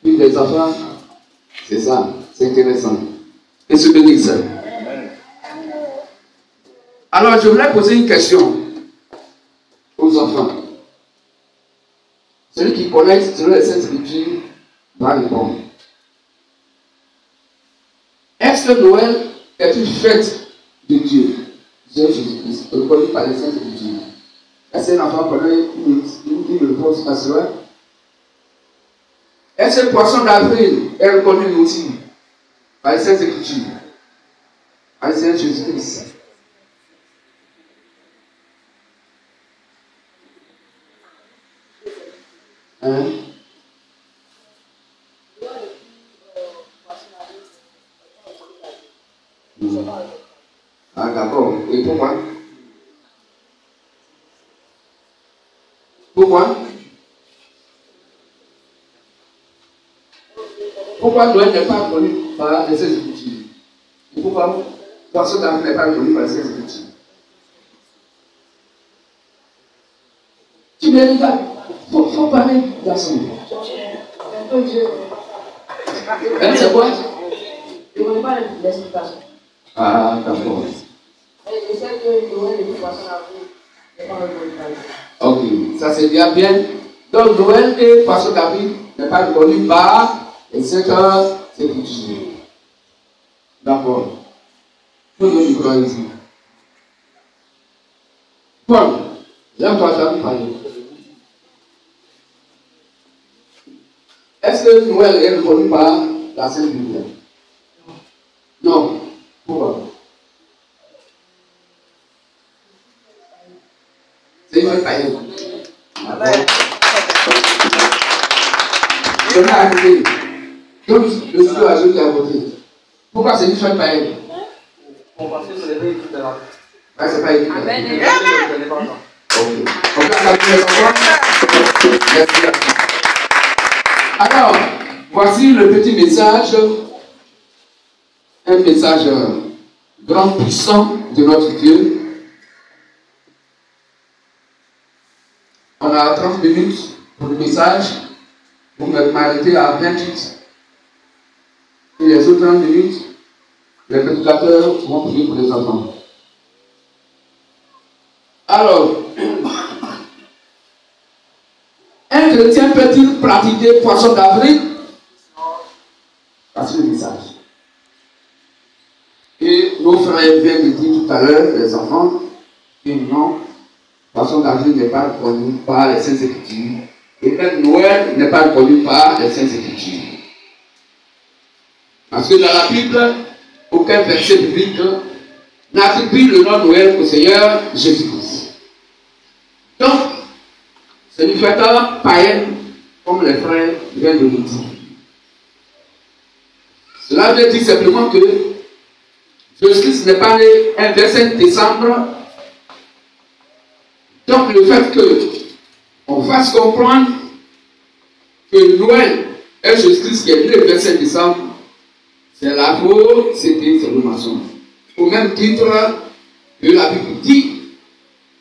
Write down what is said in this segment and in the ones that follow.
puis des enfants. C'est ça, c'est intéressant. Et se bénisse. Alors, je voulais poser une question aux enfants. Celui qui connaît selon les Saintes Écritures va répondre. Est-ce que Noël est une fête de Dieu, Jésus-Christ, reconnu par les Saintes Écritures? Est-ce qu'un enfant connaît une réponse à cela? Est-ce que le poisson d'avril est reconnu aussi par les Saintes Écritures, par le Seigneur Jésus-Christ? Hein? Ah d'accord. Et pourquoi? Pourquoi? Pourquoi Noël n'est pas connu par les Saintes Écritures? Et pourquoi le poisson d'avril n'est pas connu par les Saintes Écritures? Tu me regardes. Faut parler garçon. C'est quoi? Je ne connais pas l'explication. Ah, d'accord. Je sais que Noël et le poisson d'avril n'est pas reconnu par les. Ok, ça c'est bien. Donc Noël et poisson d'avril n'est pas reconnu par les Saintes Écritures. D'accord. Faut que je crois ici. Paul, lève-toi, tu as parler. Est-ce que Noël est reconnu par la Sainte Bible? Non. Pourquoi? C'est une fête païenne. Je vais arrêter. Donc, je suis à ceux qui a voté. Pourquoi c'est une fête païenne? Parce que c'est les écrits de la. C'est pas écrit. Amen. Ok. On peut accueillir les enfants. Merci. Alors, voici le petit message, un message grand, puissant de notre Dieu. On a 30 minutes pour le message. Vous m'arrêtez à 28. Et les autres 30 minutes, les prédicateurs vont prier pour les enfants. Alors, un chrétien peut-il pratiquer poisson d'avril? Voici le message. Et nos frères viennent de dire tout à l'heure, les enfants, que non, poisson d'avril n'est pas reconnu par les Saintes Écritures. Et même Noël n'est pas reconnu par les Saintes Écritures. Parce que dans la Bible, aucun verset biblique n'attribue le nom de Noël au Seigneur Jésus-Christ. Donc, c'est une fête païenne, comme les frères viennent de nous dire. Cela veut dire simplement que Jésus-Christ n'est pas né un 25 décembre. Donc, le fait qu'on fasse comprendre que Noël est Jésus-Christ qui est né le 25 décembre, c'est la faute, c'est le mensonge. Au même titre que la Bible dit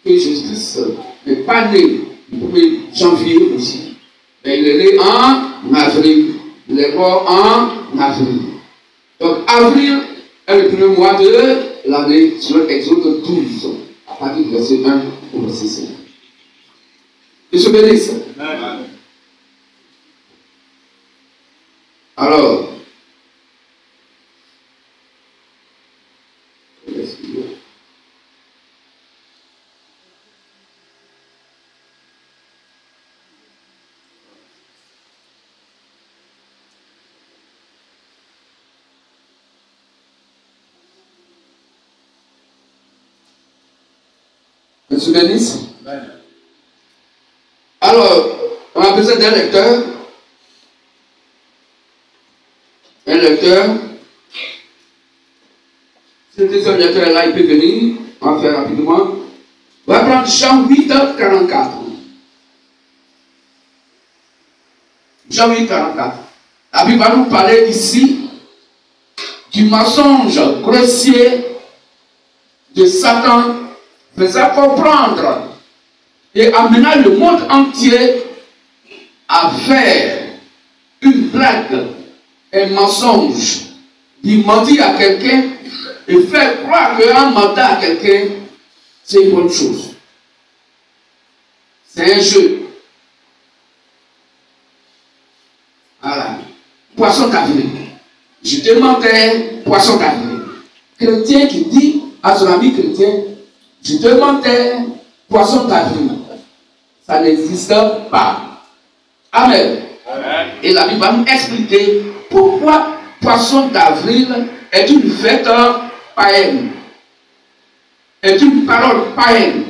que Jésus-Christ n'est pas né le 1er janvier aussi. Mais il est né en avril. Il est mort en avril. Donc avril est le premier mois de l'année sur Exode 12, à partir du verset 1 au verset 5. Que je bénisse. Alors, Monsieur bénisse. Alors, on a besoin d'un lecteur. Un lecteur. Si le deuxième lecteur est là, il peut venir. On va faire rapidement. On va prendre Jean 8, 44. Jean 8, 44. La Bible va nous parler ici du mensonge grossier de Satan, faisant comprendre et amenant le monde entier à faire une blague, un mensonge, d'y mentir à quelqu'un et faire croire qu'un mandat à quelqu'un, c'est une bonne chose. C'est un jeu. Voilà. Poisson d'avril. Je demandais poisson d'avril. Chrétien qui dit à son ami chrétien, je demandais poisson d'avril. Ça n'existe pas. Amen. Amen. Et la Bible va nous expliquer pourquoi poisson d'avril est une fête païenne. Est une parole païenne.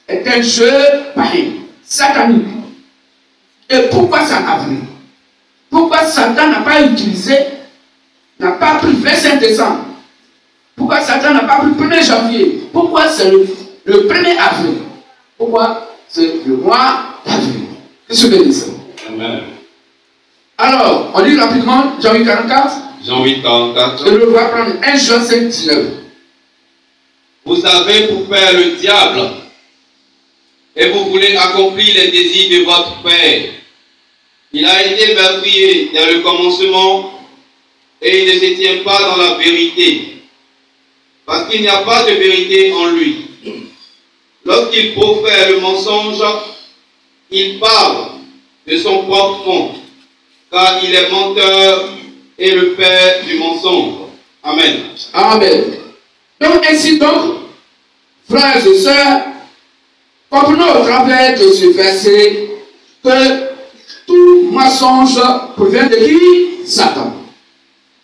Est un jeu païen. Satanique. Et pourquoi ça en avril? Pourquoi Satan n'a pas utilisé, n'a pas pris 25 décembre? Pourquoi Satan n'a pas pris 1er janvier? Pourquoi c'est le 1er avril? Pourquoi c'est le mois d'avril? Qu'est-ce que je dis ça? Amen. Alors, on lit rapidement Jean 8, 44. Jean 8, 44. Et le va prendre 1 Jean 5, 19. Vous avez pour père le diable, et vous voulez accomplir les désirs de votre père. Il a été meurtrier dès le commencement, et il ne se tient pas dans la vérité, parce qu'il n'y a pas de vérité en lui. Lorsqu'il profère le mensonge, il parle de son propre fond, car il est menteur et le père du mensonge. Amen. Amen. Donc, ainsi donc, frères et sœurs, comprenons au travers de ce verset que tout mensonge provient de qui? Satan.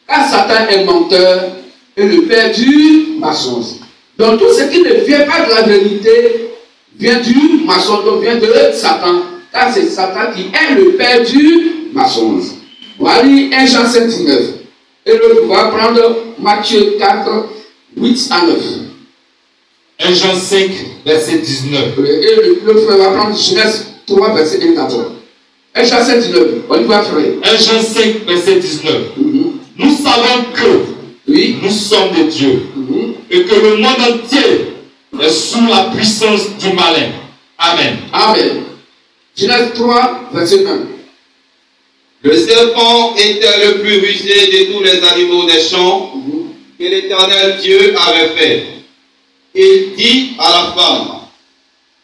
Car Satan est menteur et le père du mensonge. Donc tout ce qui ne vient pas de la vérité vient du mensonge, donc vient de Satan. Car c'est Satan qui est le père du mensonge. Voilà 1 Jean 5, 19. Et l'autre va prendre Matthieu 4, 8 à 9. 1 Jean 5, verset 19. Et l'autre va prendre Genèse 3, verset 1 d'abord. 1 Jean 5, 19. On y va frère. 1 Jean 5, verset 19. Nous savons que nous sommes de Dieu et que le monde entier est sous la puissance du malin. Amen. Amen. Genèse 3, verset 1. Le serpent était le plus rusé de tous les animaux des champs que l'Éternel Dieu avait fait. Il dit à la femme,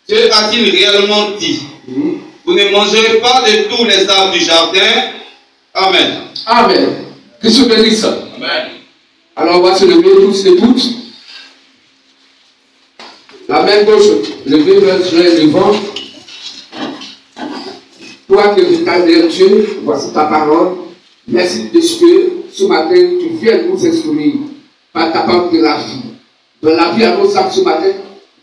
Dieu a-t-il réellement dit, vous ne mangerez pas de tous les arbres du jardin? Amen. Amen. Qu'est-ce que dit ça? Amen. Alors on va se lever tous et toutes. La main gauche levée vers le vent. Toi qui es derrière Dieu, voici ta parole. Merci de ce que ce matin tu viens nous exprimer par ta parole de la vie. Dans la vie à nos âmes ce matin,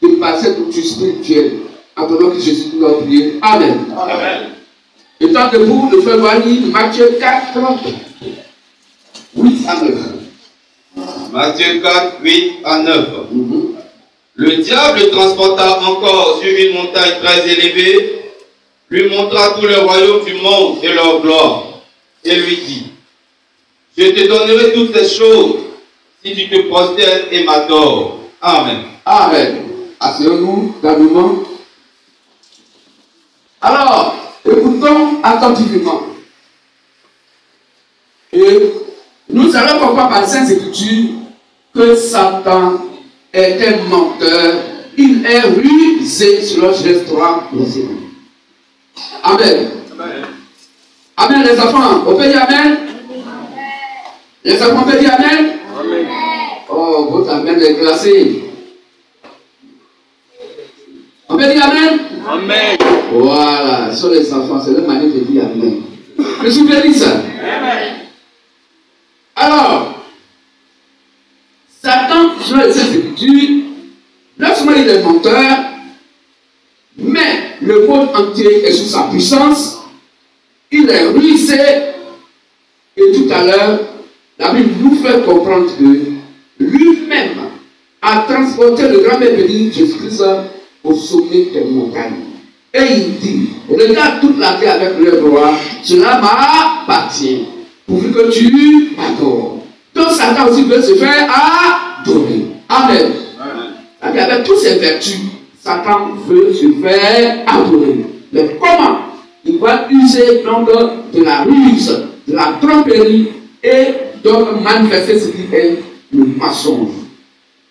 de passer tout spirituel. En ton nom que Jésus nous a prié. Amen. Amen. Étant debout, le frère va lire Matthieu 4, 8 à 9. Matthieu 4, 8 à 9. Le diable transporta encore sur une montagne très élevée, lui montra tout le royaume du monde et leur gloire, et lui dit, je te donnerai toutes ces choses si tu te prosternes et m'adores. Amen. Amen. Asseyons-nous calmement. Alors, écoutons attentivement. Et nous allons comprendre par Sainte Écriture que Satan est un menteur. Il est rusé selon Genèse 3, verset 1. Amen. Amen. Amen, les enfants. On peut dire Amen? Les enfants, on peut dire Amen? Amen. Oh, votre Amen est glacé. On peut dire Amen? Amen. Voilà, ce sont les enfants, c'est leur manière de dire Amen. Je suis bien dit ça. Amen. Alors, Satan, sur les Écritures, non seulement il est menteur, mais le monde entier est sous sa puissance, il est rusé, et tout à l'heure, la Bible nous fait comprendre que lui-même a transporté le grand béni Jésus-Christ au sommet des montagnes. Et il dit, regarde toute la terre avec le roi, cela m'appartient, pourvu que tu m'adores. Donc Satan aussi veut se faire adorer. Amen. Amen. Avec toutes ses vertus, Satan veut se faire adorer. Mais comment? Il va user donc de la ruse de la tromperie et donc manifester ce qui est le mensonge.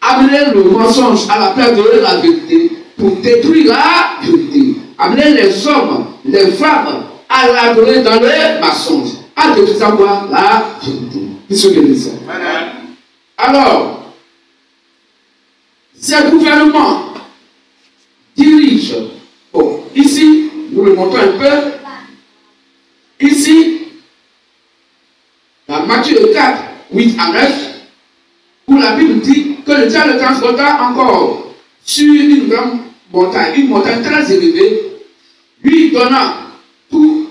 Amener le mensonge à la place de la vérité pour détruire la vérité. Amener les hommes, les femmes à l'adorer dans le mensonge, à détruire savoir la vérité. Qu'est-ce que je dis ça? Alors, ces gouvernements dirigent. Bon, ici, nous le montrons un peu. Ici, dans Matthieu 4, 8 à 9, où la Bible dit que le diable le transporta encore sur une grande montagne, une montagne très élevée, lui donna tout,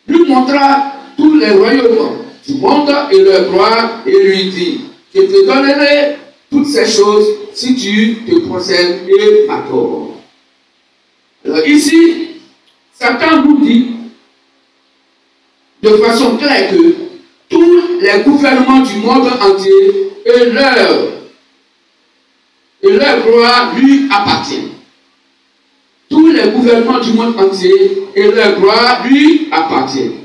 lui montra tous les royaumes du monde et leur gloire, et lui dit, je te donnerai toutes ces choses si tu te procèdes et m'accordes. Alors ici, Satan nous dit de façon claire que tous les gouvernements du monde entier et leur gloire lui appartiennent. Tous les gouvernements du monde entier et leur gloire lui appartiennent.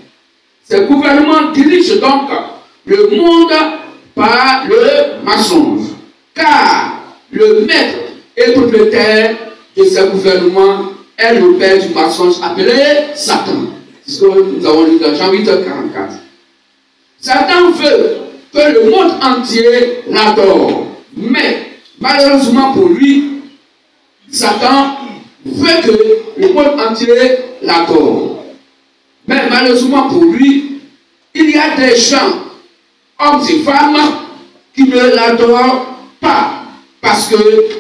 Ces gouvernements dirigent donc le monde par le mensonge, car le maître et propriétaire de ces gouvernements est le père du mensonge appelé Satan. C'est ce que nous avons lu dans Jean 8:44. Satan veut que le monde entier l'adore, mais malheureusement pour lui, Satan veut que le monde entier l'adore. Mais malheureusement pour lui, il y a des gens, hommes et femmes, qui ne l'adorent pas, parce que,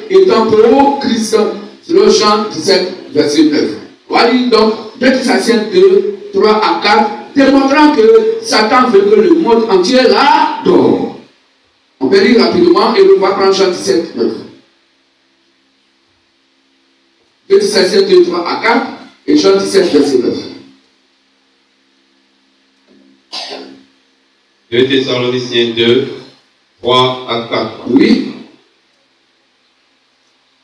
étant pour Christ, c'est le Jean 17, verset 9. Voilà donc 2 Thessaloniciens 2, 3 à 4, démontrant que Satan veut que le monde entier l'adore. On peut lire rapidement et on va prendre Jean 17, 9. 2 Thessaloniciens 2, 3 à 4 et Jean 17, verset 9. 2 Thessaloniciens 2, 3 à 4. Oui.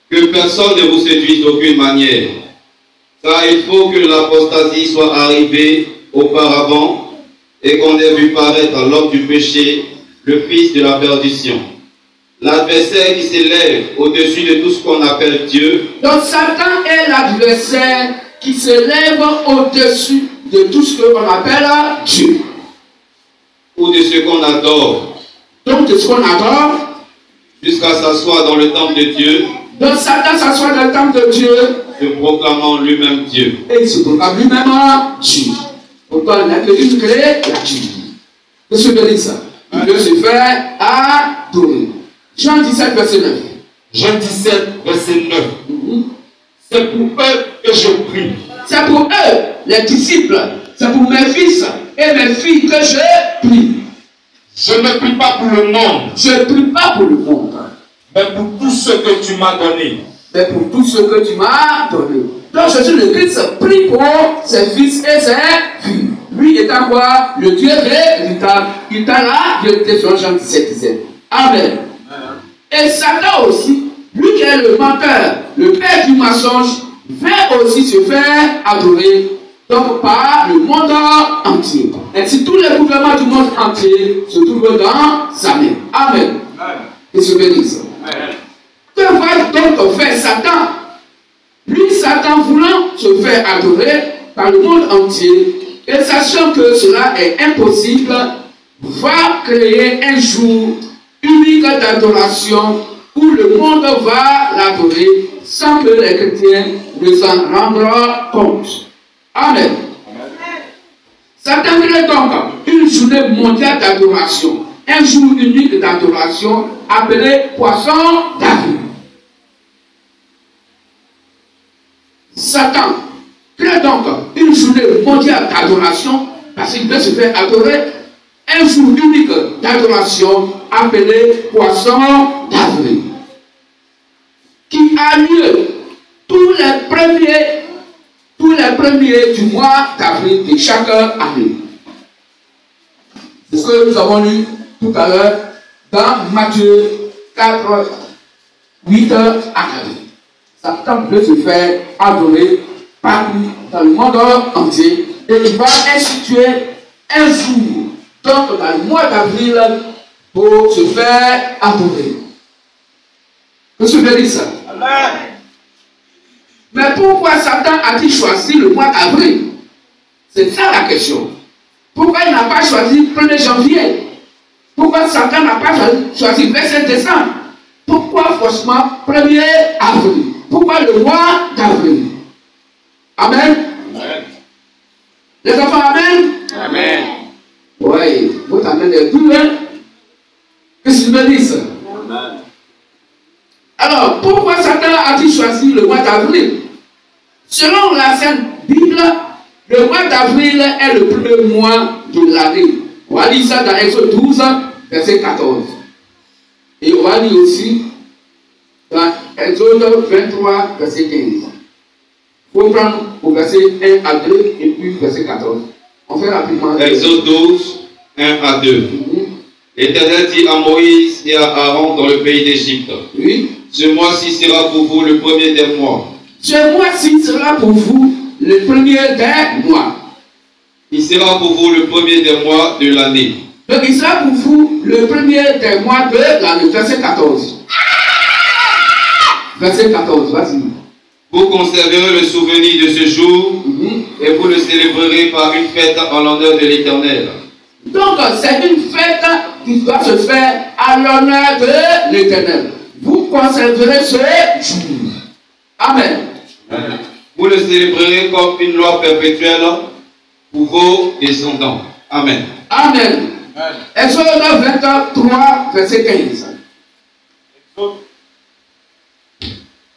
Que personne ne vous séduise d'aucune manière, car il faut que l'apostasie soit arrivée auparavant et qu'on ait vu paraître l'homme du péché, le fils de la perdition, l'adversaire qui s'élève au-dessus de tout ce qu'on appelle Dieu. Donc Satan est l'adversaire qui s'élève au-dessus de tout ce qu'on appelle Dieu. Ou de ce qu'on adore. Donc de ce qu'on adore. Jusqu'à s'asseoir dans le temple de Dieu. Donc Satan s'assoit dans le temple de Dieu. Se proclamant lui-même Dieu. Et il se proclame lui-même Dieu. Pourtant il n'a que une clé, la Dieu. Qu'est-ce que dit ça? Il veut se faire adorer. Jean 17, verset 9. Jean 17, verset 9. C'est pour eux que je prie. C'est pour eux, les disciples. C'est pour mes fils et mes filles que je prie. Je ne prie pas pour le monde. Je ne prie pas pour le monde. Mais pour tout ce que tu m'as donné. Mais pour tout ce que tu m'as donné. Donc Jésus le Christ prie pour ses fils et ses filles. Lui étant quoi? Le Dieu véritable. Il t'a la vérité sur Jean 17, 17. Amen. Et Satan aussi, lui qui est le menteur, le père du mensonge, veut aussi se faire adorer. Donc par le monde entier. Ainsi tous les gouvernements du monde entier se trouvent dans sa main. Amen. Et se bénisse. Que va donc faire Satan? Lui, Satan voulant se faire adorer par le monde entier, et sachant que cela est impossible, va créer un jour unique d'adoration où le monde va l'adorer sans que les chrétiens ne s'en rendent compte. Amen. Satan crée donc une journée mondiale d'adoration, un jour unique d'adoration appelé Poisson d'avril. Satan crée donc une journée mondiale d'adoration parce qu'il veut se faire adorer, un jour unique d'adoration appelé Poisson d'avril, qui a lieu tous les premiers du mois d'avril de chaque année. C'est ce que nous avons lu tout à l'heure dans Matthieu 4, 8 à 9. Satan veut se faire adorer partout dans le monde entier et il va instituer un jour donc dans le mois d'avril, pour se faire adorer. Vous souvenez ça? Amen. Mais pourquoi Satan a-t-il choisi le mois d'avril? C'est ça la question. Pourquoi il n'a pas choisi le 1er janvier? Pourquoi Satan n'a pas choisi le 27 décembre? Pourquoi forcément 1er avril? Pourquoi le mois d'avril? Amen. Amen. Les enfants, amen. Amen. Oui, votre amen est doux, hein? Qu'est-ce qu'ils me disent? Amen. Alors, pourquoi Satan a-t-il choisi le mois d'avril? Selon la Sainte Bible, le mois d'avril est le premier mois de l'année. On va lire ça dans Exode 12, verset 14. Et on va lire aussi dans Exode 23, verset 15. Il faut prendre au verset 1 à 2 et puis verset 14. On fait rapidement. Exode 12, 1 à 2. L'Éternel dit à Moïse et à Aaron dans le pays d'Égypte. Oui. Ce mois-ci sera pour vous le premier des mois. Ce mois-ci sera pour vous le premier des mois. Il sera pour vous le premier des mois de l'année. Donc il sera pour vous le premier des mois de l'année. Verset 14. Verset 14, vas-y. Vous conserverez le souvenir de ce jour et vous le célébrerez par une fête en l'honneur de l'Éternel. Donc c'est une fête qui doit se faire à l'honneur de l'Éternel. Vous conserverez ce jour. Amen. Amen. Vous le célébrerez comme une loi perpétuelle pour vos descendants. Amen. Amen. Exode 23, verset 15.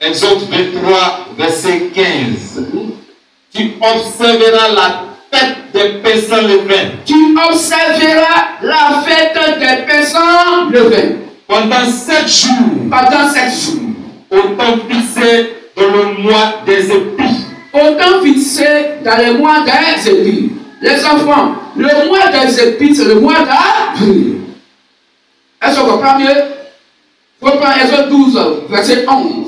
Exode 23, verset 15. Tu observeras la fête des pains sans levain. Tu observeras la fête des pains sans levain. Pendant 7 jours. Pendant 7 jours. Autant fixé dans le mois des épis. Autant fixé dans le mois des épis. Les enfants, le mois des épis, c'est le mois d'avril. Est-ce qu'on comprend mieux? Il faut prendre Exode 12, verset 11.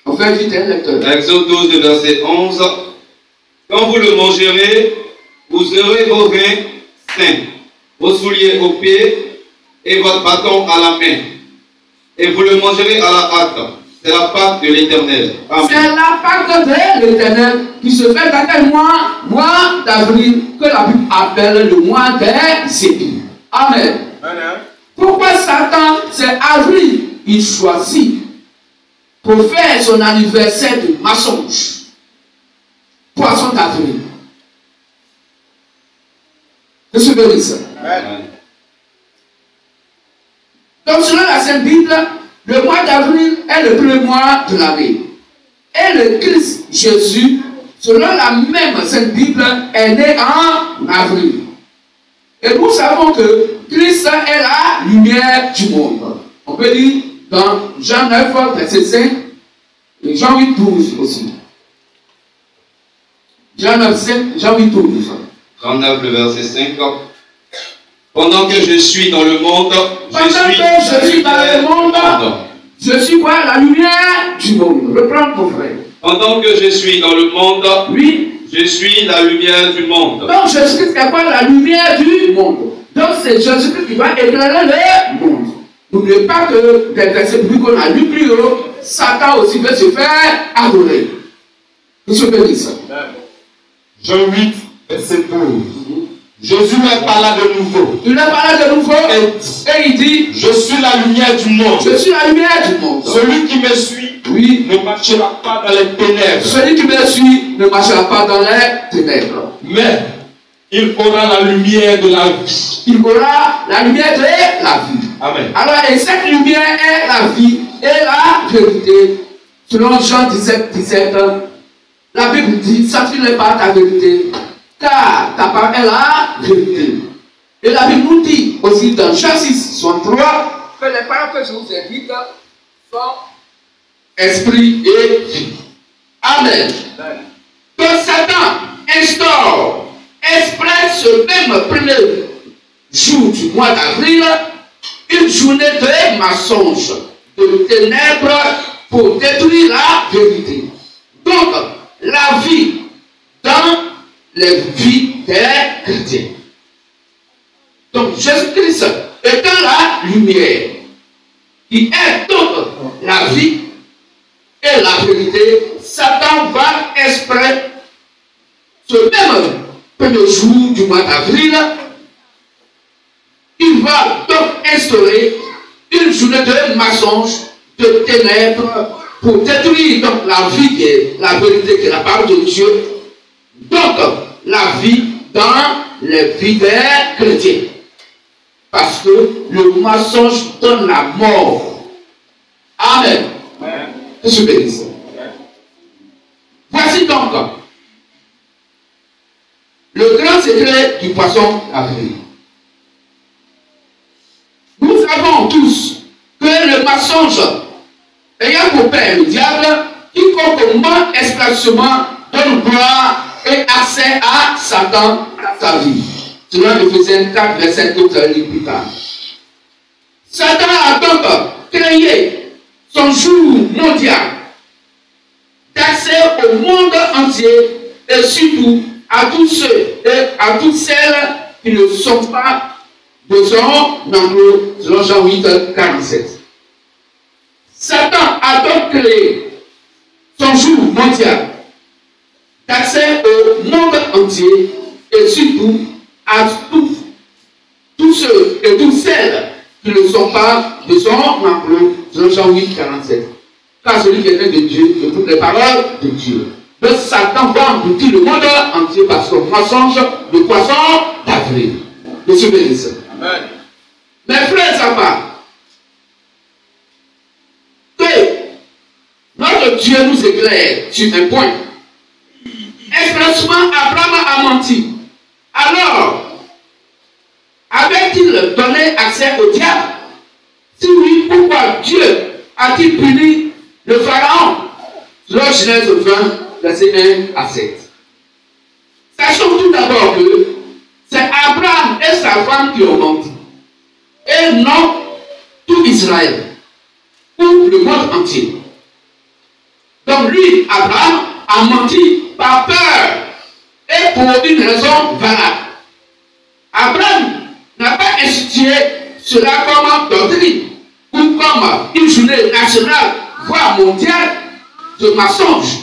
On fait vite, hein, lecteur. Exode 12, verset 11. Quand vous le mangerez, vous aurez vos vins saints, vos souliers aux pieds et votre bâton à la main. Et vous le mangerez à la hâte. C'est la Pâque de l'Éternel. C'est la Pâque de l'Éternel qui se fait dans quel mois? Mois d'avril, que la Bible appelle le mois des épis. Amen. Amen. Pourquoi Satan, c'est avril, il choisit pour faire son anniversaire de mensonge? Poisson d'avril. Qu'est-ce que veut dire ça? Amen. Donc, selon la Sainte Bible, le mois d'avril est le premier mois de l'année. Et le Christ Jésus, selon la même Sainte Bible, est né en avril. Et nous savons que Christ est la lumière du monde. On peut lire dans Jean 9, verset 5, et Jean 8, 12 aussi. Jean 9, 5, Jean 8, 12. Jean 9, le verset 5. Pendant que je suis dans le monde, je suis quoi? La lumière du monde. Reprends mon frère. Pendant que je suis dans le monde, oui, je suis la lumière du monde. Donc Jésus-Christ c'est quoi? La lumière du monde. Donc c'est Jésus-Christ qui va éclairer le monde. N'oubliez pas que des versets qu'on a lu plus haut, Satan aussi veut se faire adorer. Vous souvenez ça? Jean 8, verset 12. Jésus leur parla de nouveau. Il leur parla de nouveau et il dit, je suis la lumière du monde. Je suis la lumière du monde. Celui qui me suit, oui, ne marchera pas dans les ténèbres. Celui qui me suit ne marchera pas dans les ténèbres. Mais il aura la lumière de la vie. Il aura la lumière de la vie. Amen. Alors, et cette lumière est la vie et la vérité. Selon Jean 17, 17, la Bible dit, satisfais pas ta vérité, car ta parole est la vérité. Et la Bible nous dit aussi dans Jean 6, 63, que les paroles que je vous ai dites sont esprit et vie. Amen. Que Satan instaure exprès ce même premier jour du mois d'avril une journée de mensonges, de ténèbres pour détruire la vérité. Donc, la vie dans les vies des chrétiens. Donc Jésus-Christ étant la lumière, qui est donc la vie et la vérité, Satan va exprès ce même premier jour du mois d'avril, il va donc instaurer une journée de mensonge, de ténèbres, pour détruire donc la vie qui est la vérité qui est la parole de Dieu, donc la vie dans les vies des chrétiens. Parce que le mensonge donne la mort. Amen. Que je bénisse. Voici donc le grand secret du poisson d'avril. Nous savons tous que le mensonge ayant pour père le diable, quiconque ment expressement donne gloire et accès à Satan dans sa vie. Selon Éphésiens 4, verset 2, plus tard. Satan a donc créé son jour mondial d'accès au monde entier et surtout à tous ceux et à toutes celles qui ne sont pas de son enclos, selon Jean 8, 47. Satan a donc créé son jour mondial d'accès au monde entier et surtout à tous ceux et toutes celles qui ne sont pas de son enclos, selon Jean 8, 47. Car celui qui est né de Dieu, de toutes les paroles de Dieu. Donc Satan va engloutir le monde entier par son mensonge de poisson d'avril. De ce bénisse. Amen. Mes frères, ça va. Que notre Dieu nous éclaire sur un point. Expressement, Abraham a menti. Alors, avait-il donné accès au diable? Si oui, pourquoi Dieu a-t-il puni le pharaon? Selon Genèse 20, versets 1 à 7. Sachons tout d'abord que c'est Abraham et sa femme qui ont menti. Et non tout Israël. Ou le monde entier. Donc lui, Abraham, a menti par peur. Et pour une raison valable. Abraham n'a pas institué cela comme doctrine. Ou comme une journée nationale, voire mondiale, de mensonge.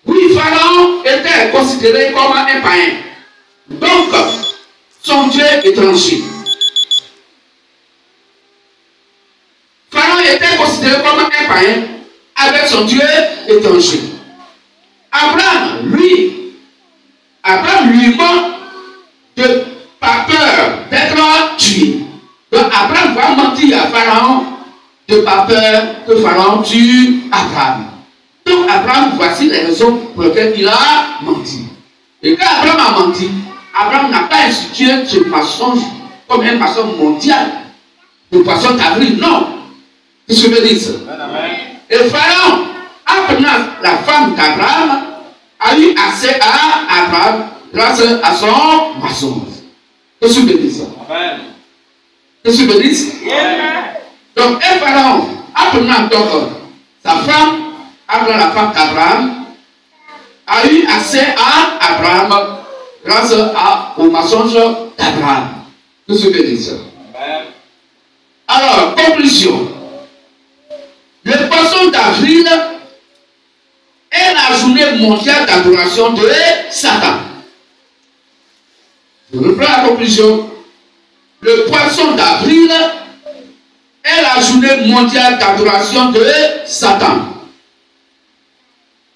Oui, Pharaon était considéré comme un païen. Donc, son Dieu étranger. Pharaon était considéré comme un païen avec son Dieu étranger. Abraham, lui ment de par peur d'être tué. Donc Abraham va mentir à Pharaon de par peur que Pharaon tue Abraham. Donc Abraham, voici les raisons pour lesquelles il a menti. Et quand Abraham a menti, Abraham n'a pas institué ce mensonge comme un mensonge mondial, le poisson d'avril, non. Qu'est-ce que je veux dire ça? Et Pharaon, apprenant la femme d'Abraham, a eu accès à Abraham grâce à son mensonge. Qu'est-ce que je veux dire ça? Qu'est-ce que je veux dire ça? Donc, un Pharaon, apprenant donc sa femme, apprenant la femme d'Abraham, a eu accès à Abraham grâce au mensonge d'Abraham. Qu'est-ce que je veux dire ça? Alors, conclusion. Le poisson d'avril est la journée mondiale d'adoration de Satan. Je reprends la conclusion. Le poisson d'avril est la journée mondiale d'adoration de Satan.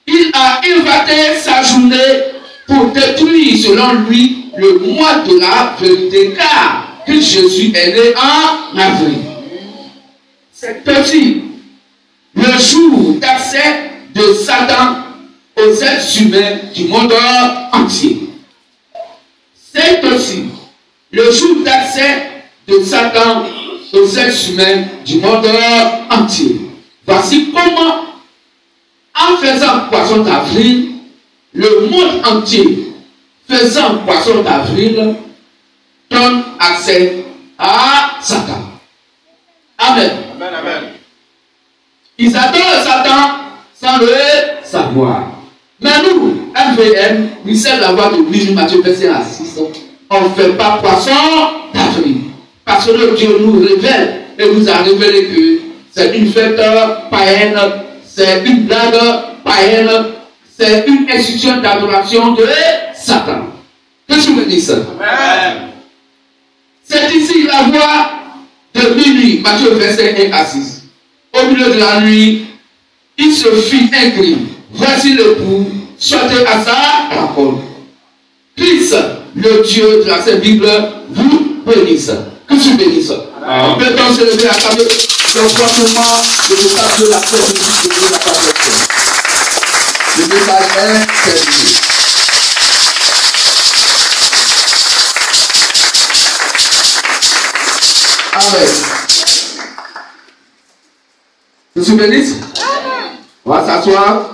Il a inventé sa journée pour détruire, selon lui, le mois de la vérité, car Jésus est né en avril. C'est aussi le jour d'accès de Satan aux êtres humains du monde entier. C'est aussi le jour d'accès de Satan aux êtres humains du monde entier. Voici comment, en faisant poisson d'avril, le monde entier, faisant poisson d'avril, donne accès à Satan. Amen. Amen, amen. Ils adorent Satan sans le savoir. Mais nous, un KVM, mystère de la voix de minuit, Matthieu verset 1 à 6. On ne fait pas poisson d'avril. Parce que Dieu nous révèle et nous a révélé que c'est une fête païenne, c'est une blague païenne, c'est une institution d'adoration de Satan. Que je me dis ça? C'est ici la voix de minuit, Matthieu verset 1 à 6. Au milieu de la nuit, il se fit un cri. Voici l'époux, chantez à sa parole. Christ, le Dieu de la Sainte Bible, vous bénisse. Que tu bénisses. Peut-on se lever à table le prochainement de message de la Sainte Bible de la parole. Le message est terminé. Amen. Que tu bénisses. On va s'asseoir.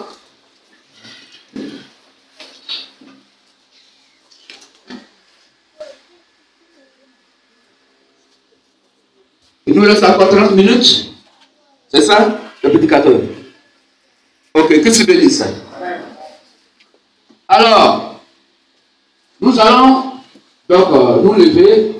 Il nous reste encore 30 minutes. C'est ça, le prédicateur? Ok, que tu bénisses. Alors, nous allons donc nous lever